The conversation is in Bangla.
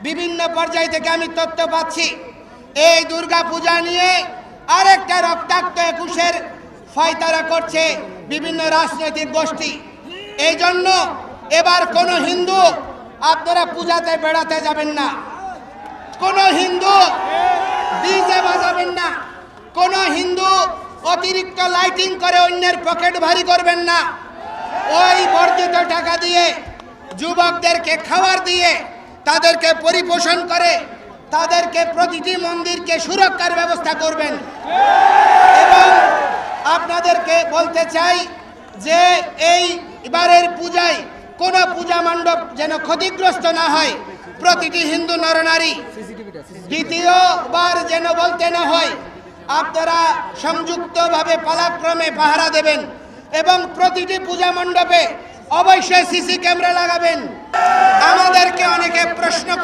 বিভিন্ন পর্যায় থেকে আমি তথ্য পাচ্ছি এই দুর্গা পূজা নিয়ে আরেকটা রক্তাক্ত 21-এর ফয়তারা করছে বিভিন্ন রাজনৈতিক গোষ্ঠী। এই জন্য এবার কোনো হিন্দু আপনারা পূজাতে বেড়াতে যাবেন না, কোনো হিন্দু ডিজে বাজাবেন না, কোনো হিন্দু অতিরিক্ত লাইটিং করে অন্যের পকেট ভারী করবেন না। ওই বর্ধিত টাকা দিয়ে যুবকদেরকে খাবার দিয়ে তাদেরকে পরিপোষণ করে তাদেরকে প্রতিটি মন্দিরকে সুরক্ষার ব্যবস্থা করবেন। এবং আপনাদেরকে বলতে চাই যে এই এবারের পূজায় কোনো পূজা মণ্ডপ যেন ক্ষতিগ্রস্ত না হয়, প্রতিটি হিন্দু নরনারী দ্বিতীয়বার যেন বলতে না হয়। আপনারা সংযুক্তভাবে পালাক্রমে পাহারা দেবেন এবং প্রতিটি পূজা মণ্ডপে অবশ্যই সিসি ক্যামেরা লাগাবেন। আমাদেরকে অনেকে প্রশ্ন করতে